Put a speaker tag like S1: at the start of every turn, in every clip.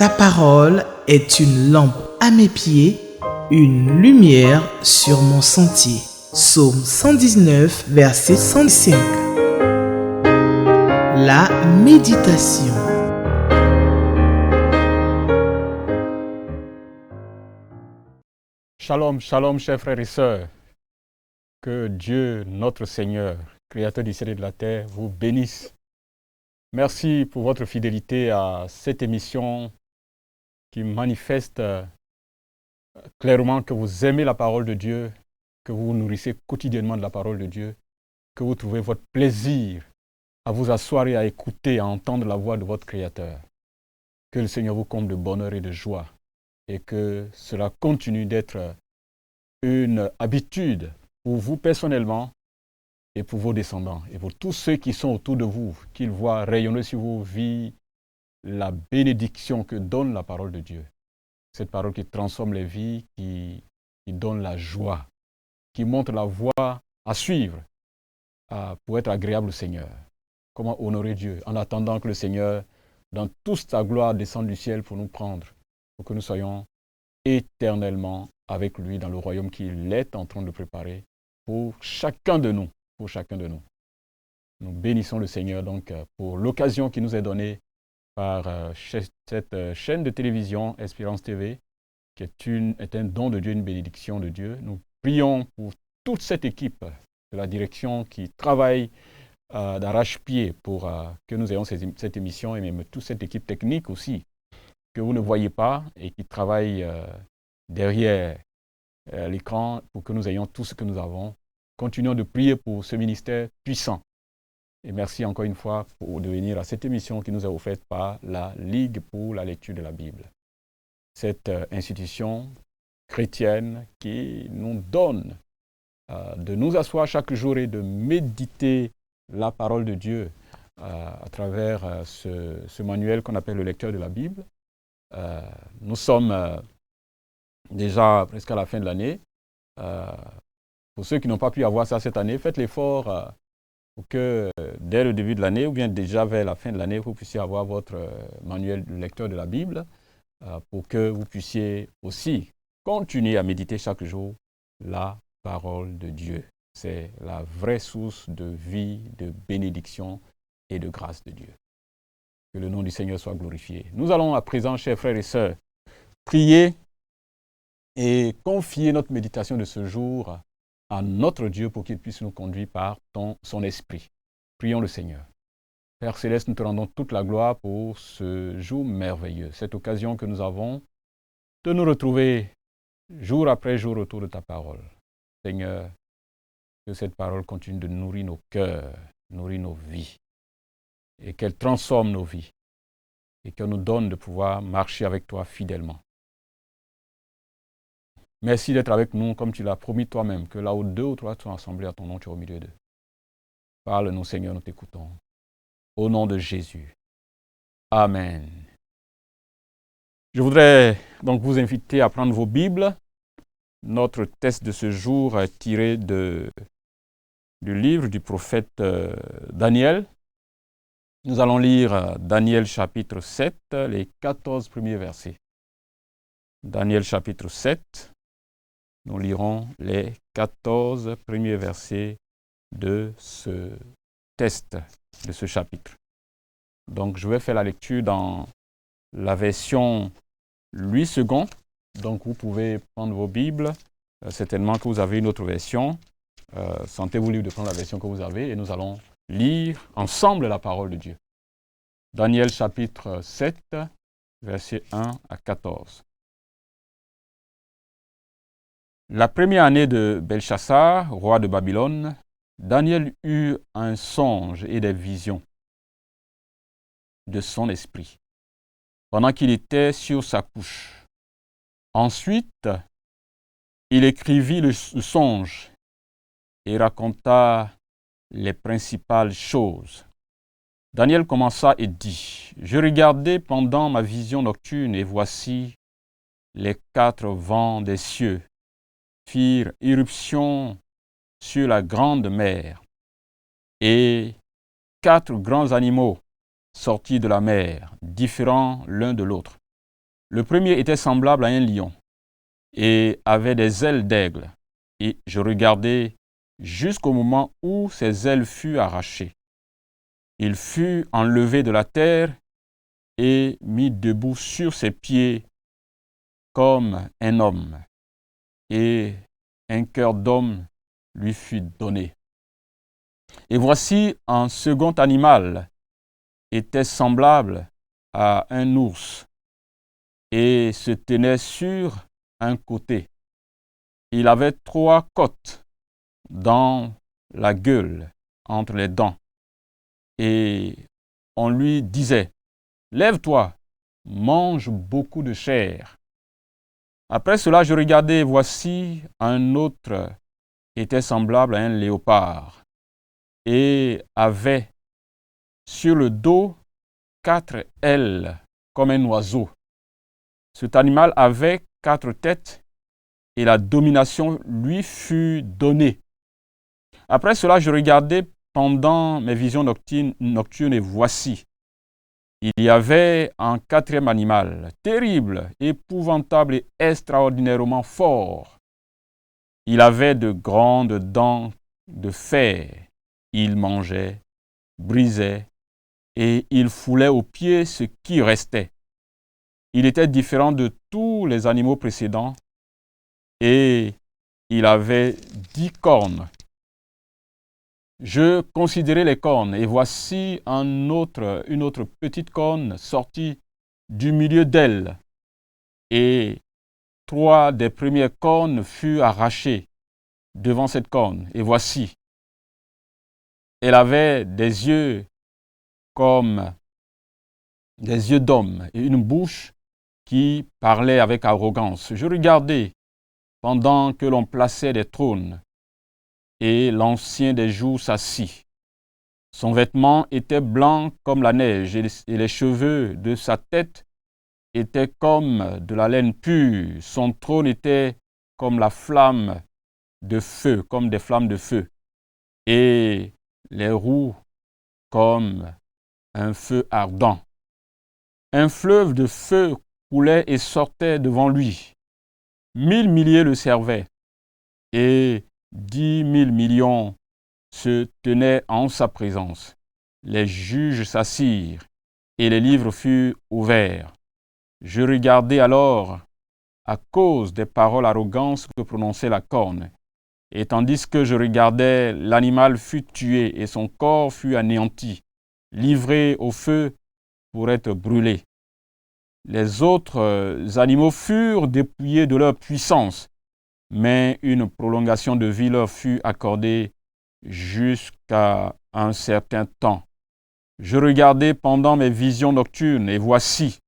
S1: Ta parole est une lampe à mes pieds, une lumière sur mon sentier. Psaume 119, verset 105. La méditation.
S2: Shalom, shalom, chers frères et sœurs. Que Dieu, notre Seigneur, Créateur du ciel et de la terre, vous bénisse. Merci pour votre fidélité à cette émission qui manifeste clairement que vous aimez la parole de Dieu, que vous vous nourrissez quotidiennement de la parole de Dieu, que vous trouvez votre plaisir à vous asseoir et à écouter, à entendre la voix de votre Créateur. Que le Seigneur vous comble de bonheur et de joie et que cela continue d'être une habitude pour vous personnellement et pour vos descendants et pour tous ceux qui sont autour de vous, qu'ils voient rayonner sur vos vies la bénédiction que donne la parole de Dieu. Cette parole qui transforme les vies, qui donne la joie, qui montre la voie à suivre pour être agréable au Seigneur. Comment honorer Dieu en attendant que le Seigneur, dans toute sa gloire, descende du ciel pour nous prendre, pour que nous soyons éternellement avec lui dans le royaume qu'il est en train de préparer pour chacun de nous. Pour chacun de nous. Nous bénissons le Seigneur donc pour l'occasion qui nous est donnée par cette chaîne de télévision Espérance TV, qui est un don de Dieu, une bénédiction de Dieu. Nous prions pour toute cette équipe de la direction qui travaille d'arrache-pied pour que nous ayons cette émission et même toute cette équipe technique aussi, que vous ne voyez pas et qui travaille derrière l'écran pour que nous ayons tout ce que nous avons. Continuons de prier pour ce ministère puissant. Et merci encore une fois de venir à cette émission qui nous est offerte par la Ligue pour la lecture de la Bible. Cette institution chrétienne qui nous donne de nous asseoir chaque jour et de méditer la parole de Dieu à travers ce manuel qu'on appelle le lecteur de la Bible. Nous sommes déjà presque à la fin de l'année. Pour ceux qui n'ont pas pu avoir ça cette année, faites l'effort pour que dès le début de l'année ou bien déjà vers la fin de l'année, vous puissiez avoir votre manuel de lecteur de la Bible pour que vous puissiez aussi continuer à méditer chaque jour la parole de Dieu. C'est la vraie source de vie, de bénédiction et de grâce de Dieu. Que le nom du Seigneur soit glorifié. Nous allons à présent, chers frères et sœurs, prier et confier notre méditation de ce jour à notre Dieu pour qu'il puisse nous conduire par son esprit. Prions le Seigneur. Père Céleste, nous te rendons toute la gloire pour ce jour merveilleux, cette occasion que nous avons de nous retrouver jour après jour autour de ta parole. Seigneur, que cette parole continue de nourrir nos cœurs, nourrir nos vies, et qu'elle transforme nos vies, et qu'elle nous donne de pouvoir marcher avec toi fidèlement. Merci d'être avec nous comme tu l'as promis toi-même, que là où deux ou trois sont assemblés à ton nom, tu es au milieu d'eux. Parle-nous, Seigneur, nous t'écoutons. Au nom de Jésus. Amen. Je voudrais donc vous inviter à prendre vos Bibles. Notre texte de ce jour est tiré du livre du prophète Daniel. Nous allons lire Daniel chapitre 7, les 14 premiers versets. Daniel chapitre 7. Nous lirons les 14 premiers versets de ce texte, de ce chapitre. Donc, je vais faire la lecture dans la version Louis II. Donc, vous pouvez prendre vos Bibles. Certainement que vous avez une autre version. Sentez-vous libre de prendre la version que vous avez et nous allons lire ensemble la parole de Dieu. Daniel chapitre 7, versets 1 à 14. La première année de Belchassar, roi de Babylone, Daniel eut un songe et des visions de son esprit, pendant qu'il était sur sa couche. Ensuite, il écrivit le songe et raconta les principales choses. Daniel commença et dit, « Je regardais pendant ma vision nocturne et voici les 4 vents des cieux firent irruption sur la grande mer, et 4 grands animaux sortis de la mer, différents l'un de l'autre. Le premier était semblable à un lion et avait des ailes d'aigle. Et je regardai jusqu'au moment où ses ailes furent arrachées. Il fut enlevé de la terre et mis debout sur ses pieds comme un homme. Et un cœur d'homme lui fut donné. Et voici un second animal était semblable à un ours et se tenait sur un côté. Il avait 3 côtes dans la gueule, entre les dents. Et on lui disait, « Lève-toi, mange beaucoup de chair. » Après cela, je regardai, et voici un autre était semblable à un léopard et avait sur le dos 4 ailes comme un oiseau. Cet animal avait 4 têtes et la domination lui fut donnée. Après cela, je regardai pendant mes visions nocturnes et voici, il y avait un 4e animal, terrible, épouvantable et extraordinairement fort. Il avait de grandes dents de fer. Il mangeait, brisait et il foulait aux pieds ce qui restait. Il était différent de tous les animaux précédents et il avait 10 cornes. Je considérai les cornes et voici une autre petite corne sortie du milieu d'elle. Et 3 des premières cornes furent arrachées devant cette corne. Et voici, elle avait des yeux comme des yeux d'homme et une bouche qui parlait avec arrogance. Je regardais pendant que l'on plaçait des trônes et l'ancien des jours s'assit. Son vêtement était blanc comme la neige et les cheveux de sa tête étaient comme de la laine pure. Son trône était comme la flamme de feu, comme des flammes de feu. Et les roues comme un feu ardent. Un fleuve de feu coulait et sortait devant lui. 1000 milliers le servaient et 10 000 millions se tenaient en sa présence. Les juges s'assirent et les livres furent ouverts. Je regardai alors à cause des paroles arrogantes que prononçait la corne. Et tandis que je regardais, l'animal fut tué et son corps fut anéanti, livré au feu pour être brûlé. Les autres animaux furent dépouillés de leur puissance, mais une prolongation de vie leur fut accordée jusqu'à un certain temps. Je regardais pendant mes visions nocturnes et voici,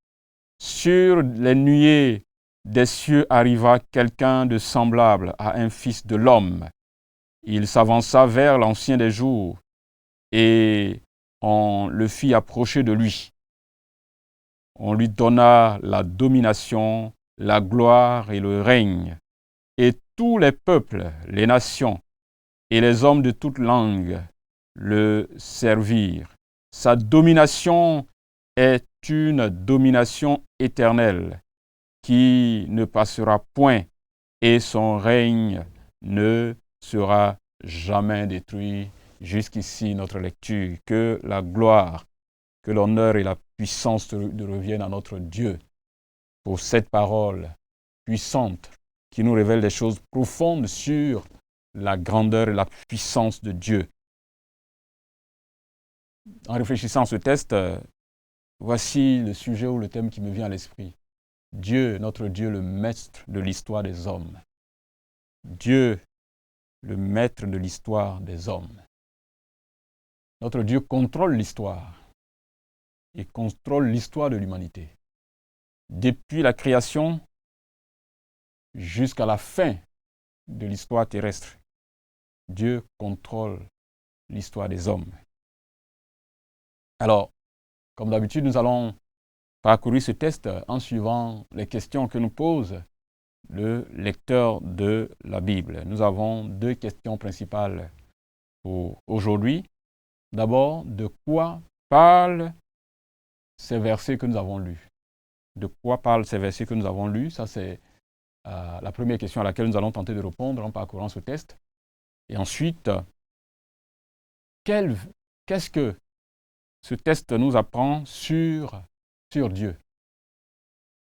S2: sur les nuées des cieux arriva quelqu'un de semblable à un fils de l'homme. Il s'avança vers l'ancien des jours et on le fit approcher de lui. On lui donna la domination, la gloire et le règne. Et tous les peuples, les nations et les hommes de toute langue le servirent. Sa domination est une domination éternelle qui ne passera point et son règne ne sera jamais détruit. Jusqu'ici, notre lecture. Que la gloire, que l'honneur et la puissance reviennent à notre Dieu pour cette parole puissante qui nous révèle des choses profondes sur la grandeur et la puissance de Dieu. En réfléchissant à ce texte, voici le sujet ou le thème qui me vient à l'esprit. Dieu, notre Dieu, le maître de l'histoire des hommes. Dieu, le maître de l'histoire des hommes. Notre Dieu contrôle l'histoire et contrôle l'histoire de l'humanité. Depuis la création jusqu'à la fin de l'histoire terrestre, Dieu contrôle l'histoire des hommes. Alors, comme d'habitude, nous allons parcourir ce texte en suivant les questions que nous pose le lecteur de la Bible. Nous avons 2 questions principales pour aujourd'hui. D'abord, de quoi parlent ces versets que nous avons lus? de quoi parlent ces versets que nous avons lus. Ça, c'est la première question à laquelle nous allons tenter de répondre en parcourant ce test. Et ensuite, qu'est-ce que ce test nous apprend sur Dieu?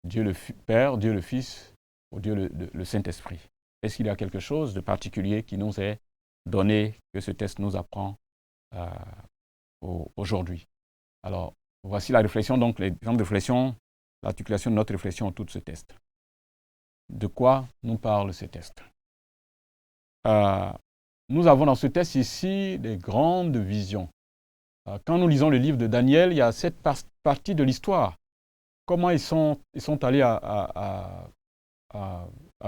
S2: Dieu le Père, Dieu le Fils, ou Dieu le Saint-Esprit. Est-ce qu'il y a quelque chose de particulier qui nous est donné, que ce test nous apprend aujourd'hui? Alors, voici la réflexion, donc les grandes réflexions, l'articulation de notre réflexion autour de ce test. De quoi nous parle ce test? Nous avons dans ce test ici des grandes visions. Quand nous lisons le livre de Daniel, il y a cette partie de l'histoire. Comment ils sont allés à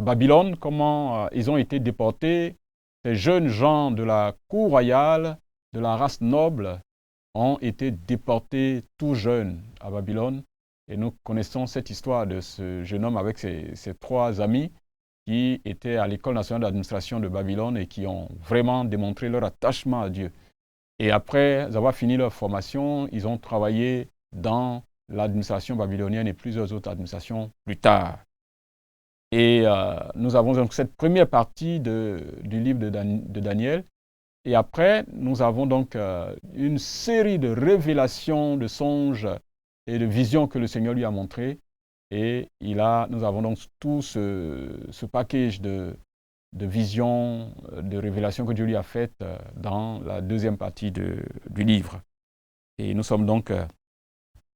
S2: Babylone, comment ils ont été déportés. Ces jeunes gens de la cour royale, de la race noble, ont été déportés tout jeunes à Babylone. Et nous connaissons cette histoire de ce jeune homme avec ses trois amis qui étaient à l'École nationale d'administration de Babylone et qui ont vraiment démontré leur attachement à Dieu. Et après avoir fini leur formation, ils ont travaillé dans l'administration babylonienne et plusieurs autres administrations plus tard. Et nous avons donc cette première partie du livre de Daniel. Et après, nous avons donc une série de révélations, de songes et de visions que le Seigneur lui a montrées. Et nous avons donc tout ce package de visions, de révélations que Dieu lui a faites dans la deuxième partie du livre. Et nous sommes donc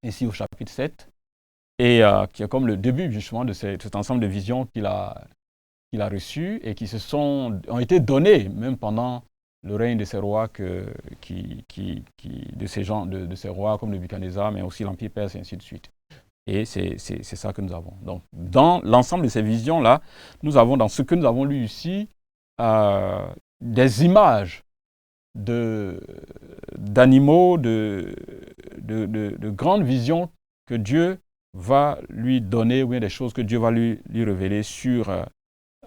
S2: ici au chapitre 7, et qui est comme le début justement de cet ensemble de visions qu'il a reçues et qui ont été données même pendant le règne de ces rois, de ces rois comme Nebuchadnezzar, mais aussi l'Empire perse et ainsi de suite. Et c'est ça que nous avons. Donc, dans l'ensemble de ces visions-là, nous avons, dans ce que nous avons lu ici, des images d'animaux, de grandes visions que Dieu va lui donner, ou bien des choses que Dieu va lui révéler sur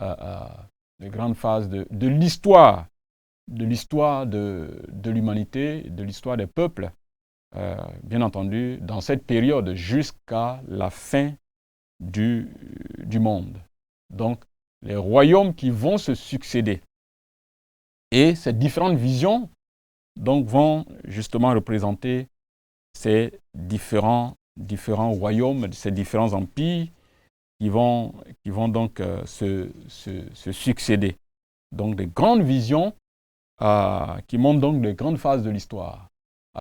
S2: les grandes phases de l'histoire, de l'humanité, de l'histoire des peuples, bien entendu, dans cette période jusqu'à la fin du monde. Donc, les royaumes qui vont se succéder. Et ces différentes visions donc, vont justement représenter ces différents royaumes, ces différents empires qui vont donc se succéder. Donc, des grandes visions qui montrent donc les grandes phases de l'histoire.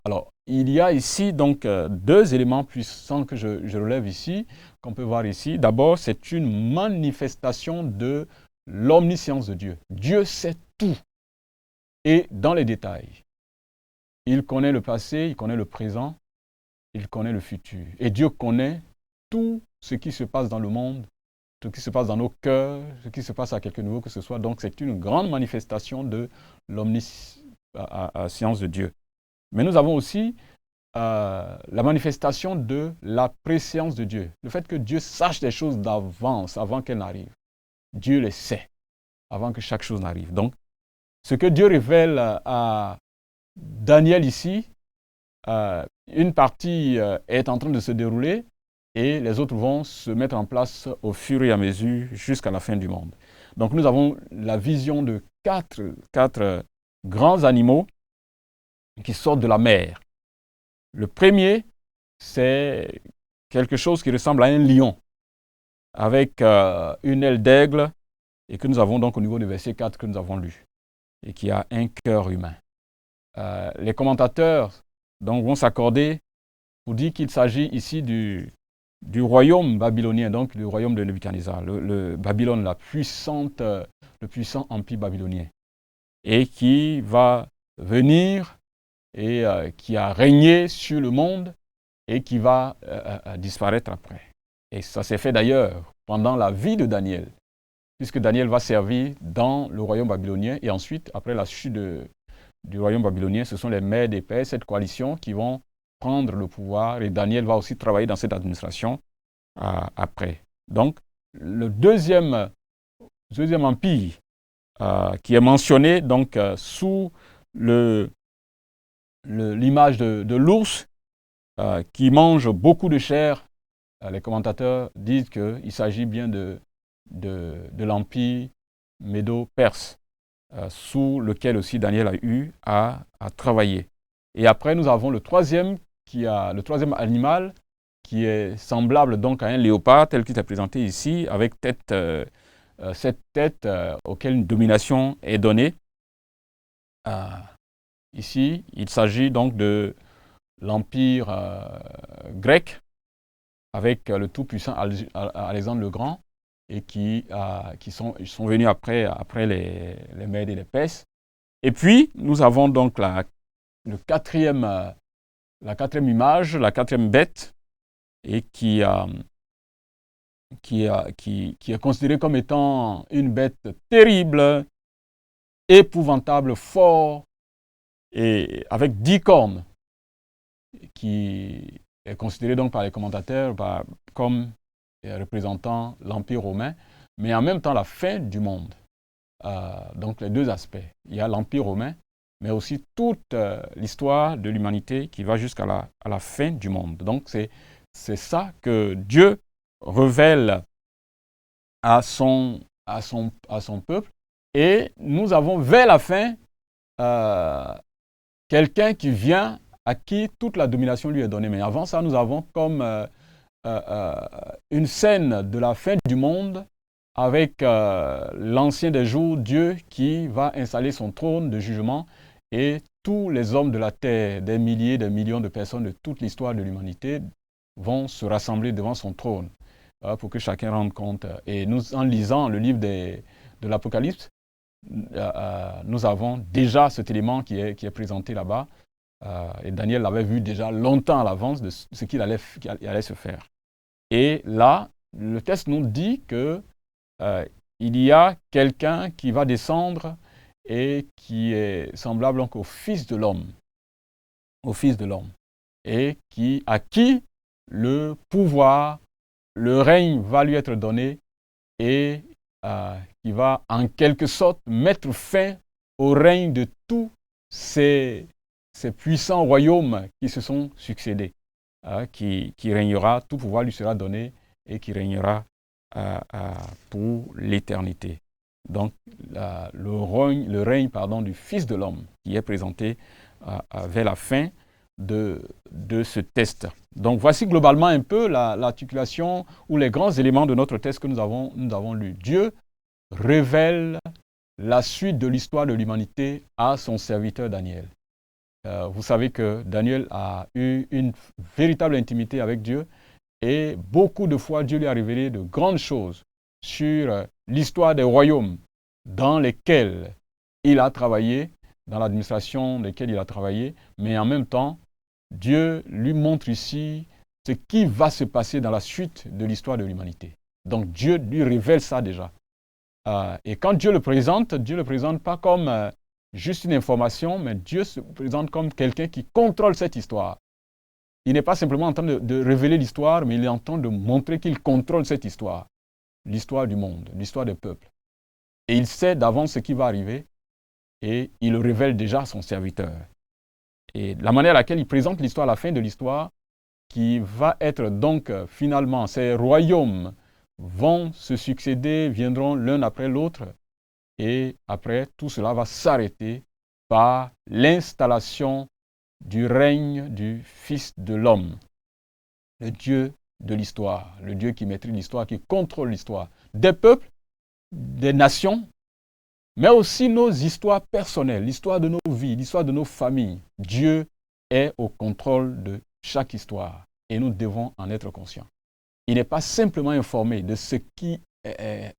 S2: Alors, il y a ici donc deux éléments puissants que je relève ici, qu'on peut voir ici. D'abord, c'est une manifestation de l'omniscience de Dieu. Dieu sait tout, et dans les détails. Il connaît le passé, il connaît le présent, il connaît le futur. Et Dieu connaît tout ce qui se passe dans le monde, ce qui se passe dans nos cœurs, ce qui se passe à quelque niveau que ce soit. Donc, c'est une grande manifestation de l'omniscience de Dieu. Mais nous avons aussi la manifestation de la préscience de Dieu. Le fait que Dieu sache des choses d'avance, avant qu'elles n'arrivent. Dieu les sait, avant que chaque chose n'arrive. Donc, ce que Dieu révèle à Daniel ici, une partie est en train de se dérouler et les autres vont se mettre en place au fur et à mesure jusqu'à la fin du monde. Donc, nous avons la vision de quatre grands animaux qui sortent de la mer. Le premier, c'est quelque chose qui ressemble à un lion, avec une aile d'aigle, et que nous avons donc au niveau du verset 4 que nous avons lu, et qui a un cœur humain. Les commentateurs donc, vont s'accorder pour dire qu'il s'agit ici du royaume babylonien, donc du royaume de Nebuchadnezzar, le Babylone, le puissant empire babylonien, et qui va venir et qui a régné sur le monde et qui va disparaître après. Et ça s'est fait d'ailleurs pendant la vie de Daniel, puisque Daniel va servir dans le royaume babylonien et ensuite, après la chute du royaume babylonien, ce sont les Mèdes et Perses, cette coalition, qui vont prendre le pouvoir et Daniel va aussi travailler dans cette administration après. Donc, le deuxième empire qui est mentionné donc, sous l'image de l'ours qui mange beaucoup de chair les commentateurs disent qu'il s'agit bien de l'empire médo-perse, sous lequel aussi Daniel a eu à travailler. Et après, nous avons le troisième animal qui est semblable donc à un léopard tel qu'il est présenté ici, avec cette tête auquel une domination est donnée. Ici, il s'agit donc de l'empire grec, avec le tout-puissant Alexandre le Grand, et qui sont venus après les Mèdes et les Perses. Et puis, nous avons donc la quatrième image, la quatrième bête, et qui est considérée comme étant une bête terrible, épouvantable, fort, et avec 10 cornes, qui est considérée donc par les commentateurs comme représentant l'Empire romain, mais en même temps la fin du monde. Donc les deux aspects. Il y a l'Empire romain, mais aussi toute l'histoire de l'humanité qui va jusqu'à la fin du monde. Donc c'est ça que Dieu révèle à son peuple. Et nous avons vers la fin quelqu'un qui vient à qui toute la domination lui est donnée. Mais avant ça, nous avons comme une scène de la fin du monde avec l'ancien des jours, Dieu, qui va installer son trône de jugement et tous les hommes de la terre, des milliers, des millions de personnes de toute l'histoire de l'humanité vont se rassembler devant son trône pour que chacun rende compte. Et nous, en lisant le livre de l'Apocalypse, nous avons déjà cet élément qui est présenté là-bas. Et Daniel l'avait vu déjà longtemps à l'avance de ce qu'il allait se faire. Et là, le texte nous dit que il y a quelqu'un qui va descendre et qui est semblable donc au Fils de l'homme, et à qui le pouvoir, le règne va lui être donné et qui va en quelque sorte mettre fin au règne de tous ces puissants royaumes qui se sont succédés, qui régnera, tout pouvoir lui sera donné et qui régnera pour l'éternité. Donc le règne du Fils de l'homme qui est présenté vers la fin de ce test. Donc voici globalement un peu l'articulation ou les grands éléments de notre test que nous avons lu. Dieu révèle la suite de l'histoire de l'humanité à son serviteur Daniel. Vous savez que Daniel a eu une véritable intimité avec Dieu et beaucoup de fois Dieu lui a révélé de grandes choses sur l'histoire des royaumes dans lesquels il a travaillé, dans l'administration desquels il a travaillé, mais en même temps, Dieu lui montre ici ce qui va se passer dans la suite de l'histoire de l'humanité. Donc Dieu lui révèle ça déjà. Et quand Dieu le présente pas comme juste une information, mais Dieu se présente comme quelqu'un qui contrôle cette histoire. Il n'est pas simplement en train de révéler l'histoire, mais il est en train de montrer qu'il contrôle cette histoire. L'histoire du monde, l'histoire des peuples. Et il sait d'avance ce qui va arriver et il le révèle déjà à son serviteur. Et la manière à laquelle il présente l'histoire, la fin de l'histoire, qui va être donc finalement, ces royaumes vont se succéder, viendront l'un après l'autre, et après, tout cela va s'arrêter par l'installation du règne du Fils de l'homme, le Dieu de l'histoire, le Dieu qui maîtrise l'histoire, qui contrôle l'histoire des peuples, des nations, mais aussi nos histoires personnelles, l'histoire de nos vies, l'histoire de nos familles. Dieu est au contrôle de chaque histoire et nous devons en être conscients. Il n'est pas simplement informé de ce qui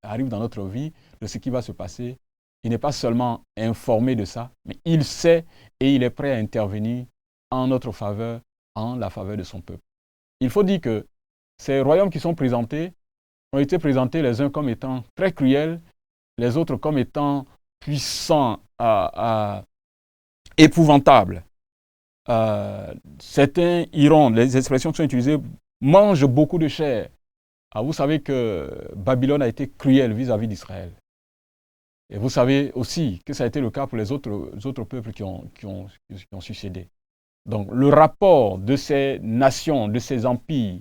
S2: arrive dans notre vie, de ce qui va se passer. Il n'est pas seulement informé de ça, mais il sait et il est prêt à intervenir en notre faveur, en la faveur de son peuple. Il faut dire que ces royaumes qui sont présentés ont été présentés les uns comme étant très cruels, les autres comme étant puissants, épouvantables. Certains iront, les expressions qui sont utilisées, mangent beaucoup de chair. Vous savez que Babylone a été cruelle vis-à-vis d'Israël. Et vous savez aussi que ça a été le cas pour les autres peuples qui ont succédé. Donc le rapport de ces nations, de ces empires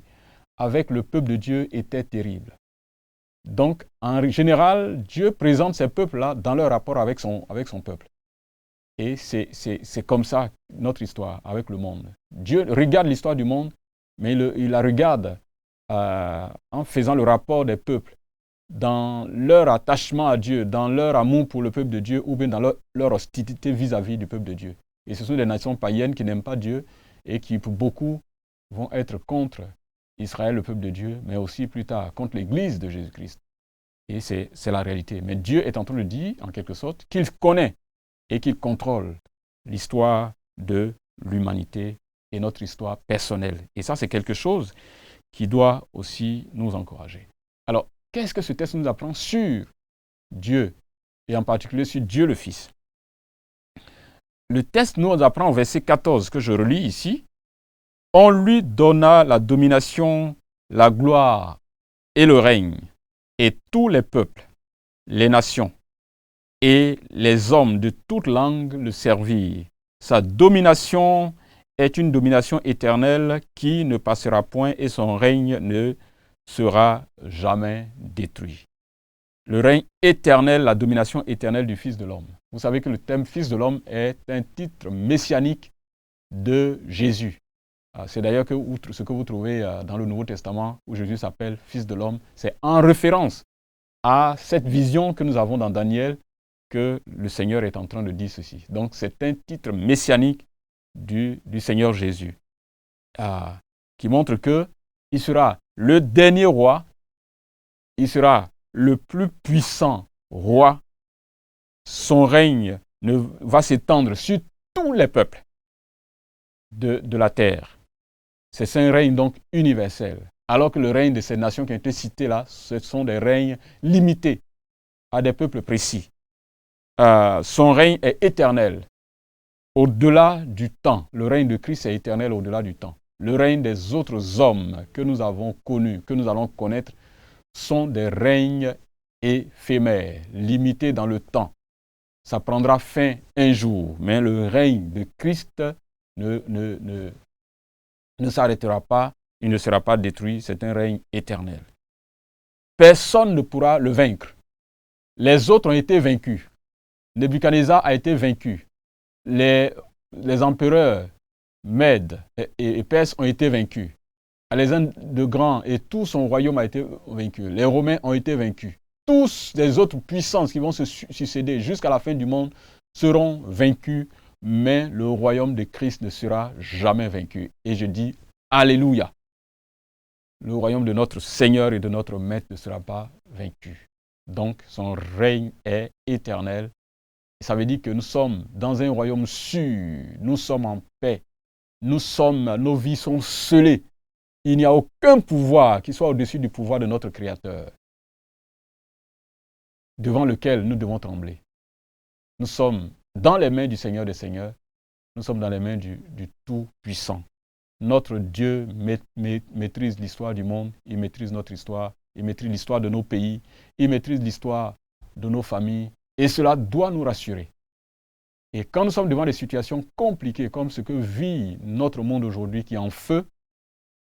S2: avec le peuple de Dieu était terrible. Donc, en général, Dieu présente ces peuples-là dans leur rapport avec son peuple. Et c'est comme ça notre histoire avec le monde. Dieu regarde l'histoire du monde, mais il la regarde en faisant le rapport des peuples dans leur attachement à Dieu, dans leur amour pour le peuple de Dieu, ou bien dans leur hostilité vis-à-vis du peuple de Dieu. Et ce sont des nations païennes qui n'aiment pas Dieu et qui, pour beaucoup, vont être contre Israël, le peuple de Dieu, mais aussi plus tard contre l'Église de Jésus-Christ. Et c'est la réalité. Mais Dieu est en train de dire, en quelque sorte, qu'il connaît et qu'il contrôle l'histoire de l'humanité et notre histoire personnelle. Et ça, c'est quelque chose qui doit aussi nous encourager. Alors, qu'est-ce que ce texte nous apprend sur Dieu, et en particulier sur Dieu le Fils? Le texte nous apprend au verset 14, que je relis ici. « On lui donna la domination, la gloire et le règne, et tous les peuples, les nations, et les hommes de toute langue le servirent. Sa domination est une domination éternelle qui ne passera point et son règne ne sera jamais détruit. » Le règne éternel, la domination éternelle du Fils de l'homme. Vous savez que le thème Fils de l'homme est un titre messianique de Jésus. C'est d'ailleurs ce que vous trouvez dans le Nouveau Testament où Jésus s'appelle Fils de l'homme. C'est en référence à cette vision que nous avons dans Daniel que le Seigneur est en train de dire ceci. Donc c'est un titre messianique du Seigneur Jésus qui montre qu'il sera le dernier roi, il sera le plus puissant roi. Son règne va s'étendre sur tous les peuples de la terre. C'est un règne donc universel. Alors que le règne de ces nations qui ont été citées là, ce sont des règnes limités à des peuples précis. Son règne est éternel, au-delà du temps. Le règne de Christ est éternel au-delà du temps. Le règne des autres hommes que nous avons connus, que nous allons connaître, sont des règnes éphémères, limités dans le temps. Ça prendra fin un jour, mais le règne de Christ ne s'arrêtera pas, il ne sera pas détruit, c'est un règne éternel. Personne ne pourra le vaincre. Les autres ont été vaincus. Nebuchadnezzar a été vaincu. Les empereurs Mèdes et Perses ont été vaincus. Alexandre le Grand et tout son royaume a été vaincu. Les Romains ont été vaincus. Tous les autres puissances qui vont se succéder jusqu'à la fin du monde seront vaincus, mais le royaume de Christ ne sera jamais vaincu. Et je dis Alléluia. Le royaume de notre Seigneur et de notre Maître ne sera pas vaincu. Donc son règne est éternel. Ça veut dire que nous sommes dans un royaume sûr, nous sommes en paix, nos vies sont scellées. Il n'y a aucun pouvoir qui soit au-dessus du pouvoir de notre Créateur, devant lequel nous devons trembler. Nous sommes dans les mains du Seigneur des Seigneurs, nous sommes dans les mains du Tout-Puissant. Notre Dieu maîtrise l'histoire du monde, il maîtrise notre histoire, il maîtrise l'histoire de nos pays, il maîtrise l'histoire de nos familles, et cela doit nous rassurer. Et quand nous sommes devant des situations compliquées, comme ce que vit notre monde aujourd'hui qui est en feu,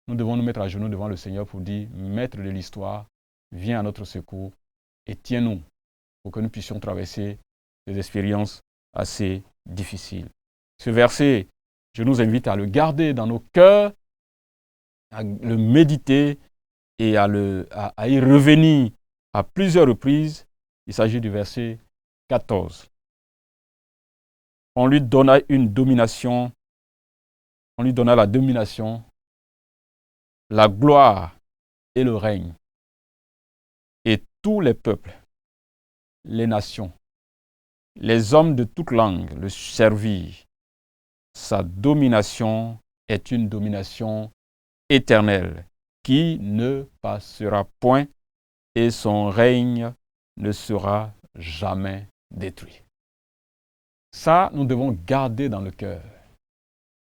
S2: nous devons nous mettre à genoux devant le Seigneur pour dire, Maître de l'histoire, viens à notre secours et tiens-nous pour que nous puissions traverser des expériences assez difficiles. Ce verset, je nous invite à le garder dans nos cœurs, à le méditer et à y revenir à plusieurs reprises. Il s'agit du verset 14. On lui donna la domination, la gloire et le règne. Et tous les peuples, les nations, les hommes de toute langue le servirent. Sa domination est une domination éternelle qui ne passera point et son règne ne sera jamais détruit. Ça, nous devons garder dans le cœur.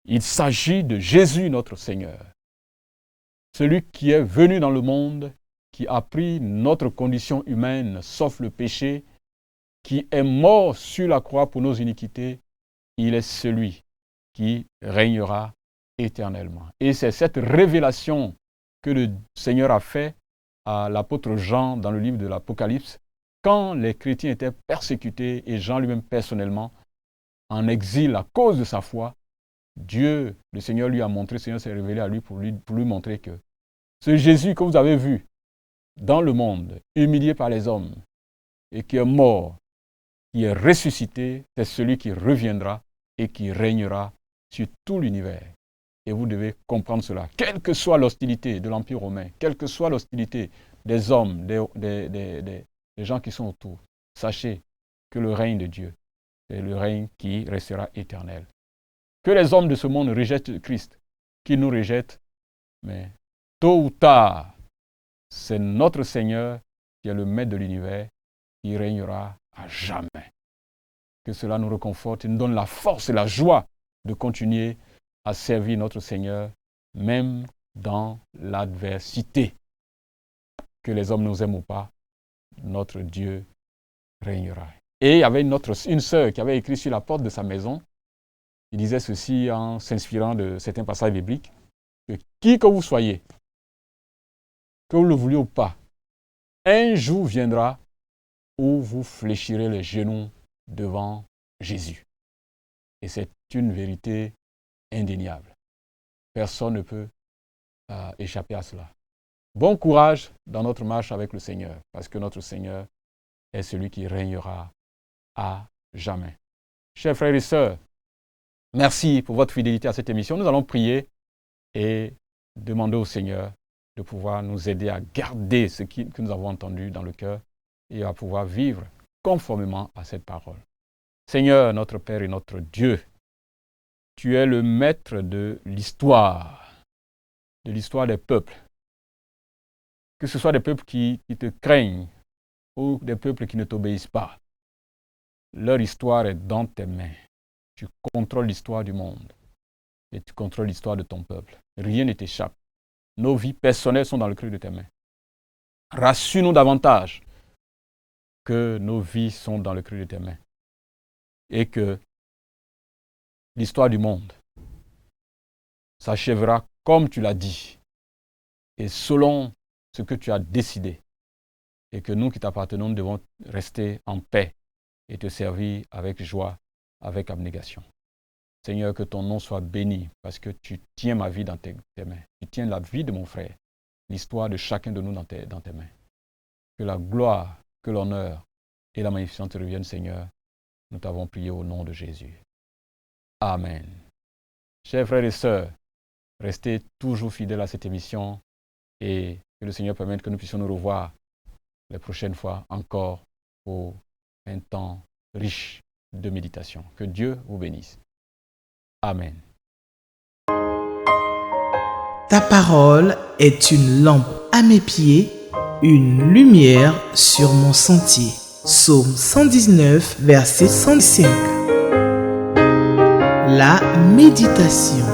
S2: Il s'agit de Jésus notre Seigneur, celui qui est venu dans le monde, qui a pris notre condition humaine, sauf le péché, qui est mort sur la croix pour nos iniquités. Il est celui qui régnera éternellement. Et c'est cette révélation que le Seigneur a fait à l'apôtre Jean dans le livre de l'Apocalypse, quand les chrétiens étaient persécutés et Jean lui-même personnellement en exil à cause de sa foi, Dieu, le Seigneur lui a montré, le Seigneur s'est révélé à lui pour lui montrer que ce Jésus que vous avez vu dans le monde, humilié par les hommes, et qui est mort, qui est ressuscité, c'est celui qui reviendra et qui régnera sur tout l'univers. Et vous devez comprendre cela. Quelle que soit l'hostilité de l'Empire romain, quelle que soit l'hostilité des hommes, des gens qui sont autour, sachez que le règne de Dieu, c'est le règne qui restera éternel. Que les hommes de ce monde rejettent Christ, qu'ils nous rejettent, mais tôt ou tard, c'est notre Seigneur qui est le maître de l'univers, qui régnera à jamais. Que cela nous réconforte et nous donne la force et la joie de continuer à servir notre Seigneur, même dans l'adversité. Que les hommes nous aiment ou pas, notre Dieu régnera. Et il y avait une sœur qui avait écrit sur la porte de sa maison. Il disait ceci en s'inspirant de certains passages bibliques, que qui que vous soyez, que vous le vouliez ou pas, un jour viendra où vous fléchirez les genoux devant Jésus. Et c'est une vérité indéniable. Personne ne peut échapper à cela. Bon courage dans notre marche avec le Seigneur, parce que notre Seigneur est celui qui régnera à jamais. Chers frères et sœurs, merci pour votre fidélité à cette émission. Nous allons prier et demander au Seigneur de pouvoir nous aider à garder ce que nous avons entendu dans le cœur et à pouvoir vivre conformément à cette parole. Seigneur, notre Père et notre Dieu, tu es le maître de l'histoire des peuples. Que ce soit des peuples qui te craignent ou des peuples qui ne t'obéissent pas. Leur histoire est dans tes mains. Tu contrôles l'histoire du monde et tu contrôles l'histoire de ton peuple. Rien ne t'échappe. Nos vies personnelles sont dans le creux de tes mains. Rassure-nous davantage que nos vies sont dans le creux de tes mains et que l'histoire du monde s'achèvera comme tu l'as dit et selon ce que tu as décidé, et que nous qui t'appartenons devons rester en paix et te servir avec joie, avec abnégation. Seigneur, que ton nom soit béni parce que tu tiens ma vie dans tes mains. Tu tiens la vie de mon frère, l'histoire de chacun de nous dans tes mains. Que la gloire, que l'honneur et la magnificence te reviennent, Seigneur. Nous t'avons prié au nom de Jésus. Amen. Chers frères et sœurs, restez toujours fidèles à cette émission et que le Seigneur permette que nous puissions nous revoir les prochaines fois encore pour un temps riche de méditation. Que Dieu vous bénisse. Amen.
S1: Ta parole est une lampe à mes pieds, une lumière sur mon sentier. Psaume 119, verset 105. La méditation.